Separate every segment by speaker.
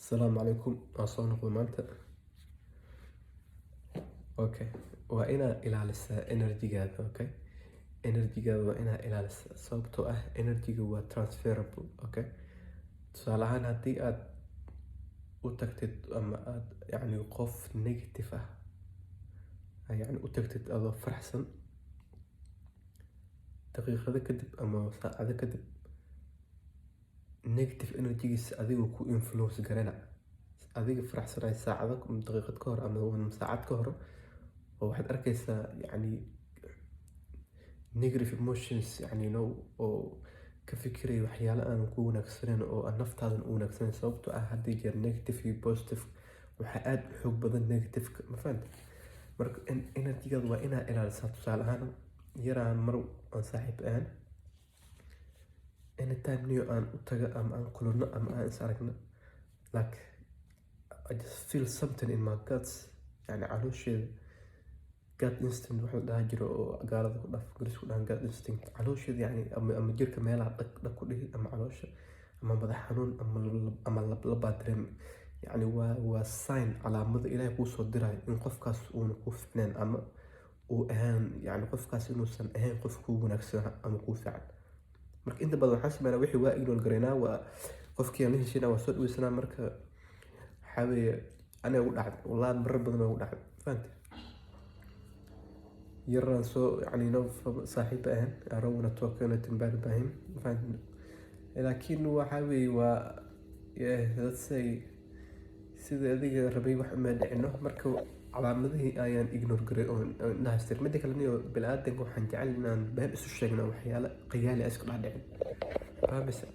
Speaker 1: السلام عليكم أصلا maanta okay waa inaa ilaalisaa energy-gaada okay energy-gaada waa inaa ilaalisaa sababtoo ah energy-ga waa transferable okay tusaale ahaan haddii aad u tagtid ama aad qof negative ah yacni u tagtid adoo faraxsan daqiiqado kadib ama saacado kadib negative energy-giisa adiga ku influence garana adiga faraxsanay saacado daqiiqad ka hor ama saacad ka hor oo waxaad arkaysaa negative emotions oo ka fikiraya waxyaalo aan ku wanaagsaneyn oo aan naftaadan u wanaagsaneyn sababtoo ah haddii jeer negative iyo positive waxaa aad u xoog badan negative-ka ma fahanta marka energy-gaada waa inaa ilaalisaa tusaale ahaan yaraan mar aan saaxiib ahaan anytime niyo aan u taga ama aan kulano ama aan is aragno like I just feel something in my guts caloosheeda gut instinct waxa la dhahaa jiro oo gaalada ku dhaaf Ingiriis ku dhahan gut instinct caloosheeda ama jirka meelaha dhag ku dhihi ama caloosha ama madax xanuun ama laba dareem waa sign calaamado Ilaahay kuu soo diray in qofkaas uuna ku ficneen ama uu ahaan qofkaas inuusan ahayn qof ku wanaagsan ama ku fiican marka inta badan waxaan sameynaa wixii waa ignore gareynaa waa qofkii aan la heshiinaa waa soo dhaweysanaa marka waxaa weeye aniga ugu dhacday wallaahi marar badan ugu dhacday fahanta yaraan soo saaxiib ahaan I don't wanna talk anything bad about him fahanta laakiin waxaa weeye waa let's say sida adiga rabay wax uma dhicino marka calaamadihii ayaan ignore garay oo naastir midda kale niyo bini'aadanka waxaan jecel inaan been isu sheegno waxyaalo qiyaali ah iska dhacdhicin fahmaysa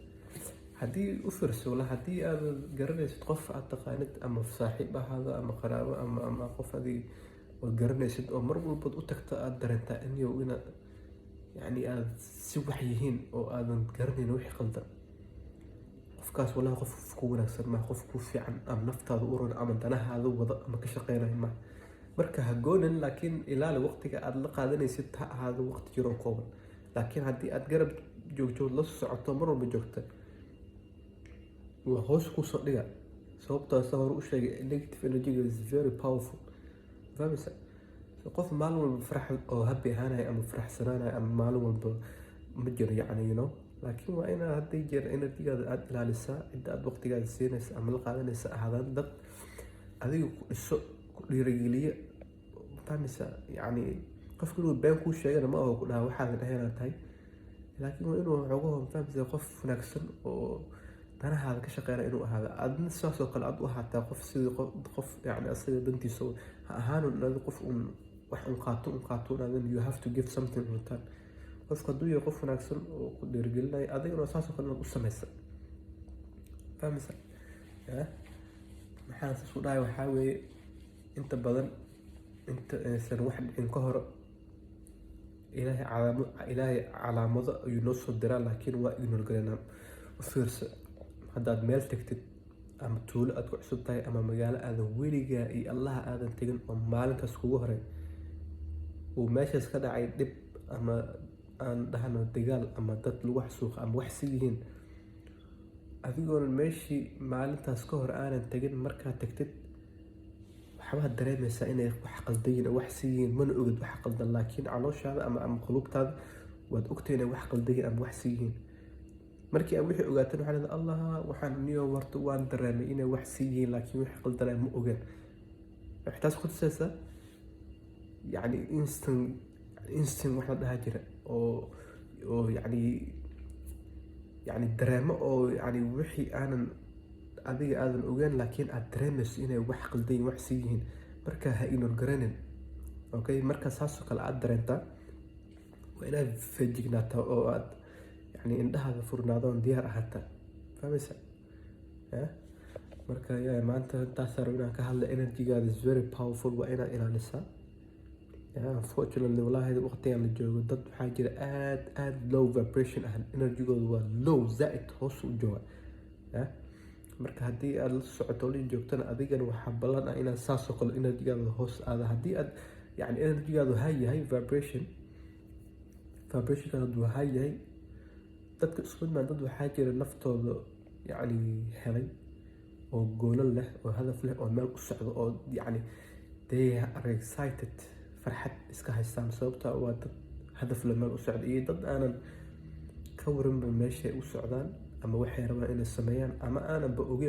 Speaker 1: haddii u fiirso haddii aad garanaysid qof aad taqaanid ama saaxiib ahaado ama qaraabo ama qof adiga oo garanaysid oo mar walbaad u tagto aad dareentaa inaad aad si wax yihiin oo aadan garanayn wixii qaldan qofkaas wallahi qof ku wanaagsan ma qof ku fiican ama naftaada u roon ama danahaada wada ama ka shaqeynaya ma marka ha goonin laakiin ilaali waqtiga aad la qaadanaysid ha ahaado waqti jiro kooban laakiin haddii aad garab joogto la socoto mar walba joogta waa hoos ku soo dhiga sababtoo ah hore u sheegay negative energy is very powerful fahmaysa qof maalin walba farxad oo happy ahaanaya ama faraxsanaanaya ama maalin walba ma jiro laakiin waa inaad hadday jeer energy-gaada aad ilaalisaa cidda aad waqtigaada siinaysa ama la qaadanaysa ahaadaan dad adiga ku dhiso ku dhiirigeliya fahmaysa qofka inuu been kuu sheegana ma aho ku dhaha waxaadan ahaynaa tahay laakiin waa inuu xogaho fahmaysa qof wanaagsan oo danahaada ka shaqeynaya inuu ahaada adna sidaas oo kale aad u ahaataa qof sidii qof asaga dantiisa ha ahaanun inaad qof wax qaato you have to give something in return qofka hadduu yahay qof wanaagsan oo ku dhiirigelinaya adigana saas oo kale inaad u samaysa fahmaysa maxaan saas u dhahay waxaa weeye inta badan inta aysan wax dhicin ka hor ilaahay calaamado ayuu noo soo diraa laakiin waa ignore gareynaa u fiirsa haddaad meel tagtid ama tuulo aad ku cusub tahay ama magaalo aadan weligaa iyo allaha aadan tegin oo maalinkaas kugu horay uu meeshaas ka dhacay dhib ama aan dhahno dagaal ama dad lagu xasuuqa ama wax si yihiin adigoona meeshii maalintaas ka hor aanan tegin markaad tagtid waxbaad dareemaysaa inay wax qaldayin oo wax si yihiin mana ogid wax qaldan laakiin calooshaada ama qulubtaada waad ogtay inay wax qaldayin ama wax si yihiin markii aad wixii ogaateen waxaa leedahay allah waxaan niyo warto waan dareemay inay wax si yihiin laakiin wixii qaldanay ma ogaan waxay taas ku tusaysaa instinct wax la dhahaa jira oo dareemo oo wixii aanan adiga aadan ogaan laakiin aad dareemayso inay wax qaldayin wax si yihiin marka ha ignore garanin okay marka saasoo kale aad dareentaa waa inaad feejignaataa oo aad indhahaada furnaadoon diyaar ahaataa fahmaysa marka maanta intaasaan rabo inaan ka hadla energy-gaada is very powerful waa inaad ilaalisaa unfortunately wallahi waqtigan la joogo dad waxaa jira aad low vibration ah energy-gooda waa low zaid hoos u jooga marka haddii aad la socoto la joogtana adigana waxaa ballan ah inaad saasoo kale energy-gaada hoos aada haddii aad energy-gaadu high yahay vibrationkaada hadduu high yahay dadka isku midmaan dad waxaa jira naftooda helay oo goolal leh oo hadaf leh oo meel u socdo oo yacni they are excited, farxad iska haystaan sababtoo ah waa dad hadaf leh meel u socdo iyo dad aanan ka waranba meeshay u socdaan ama waxay rabaan inay sameeyaan ama aananba ogeyn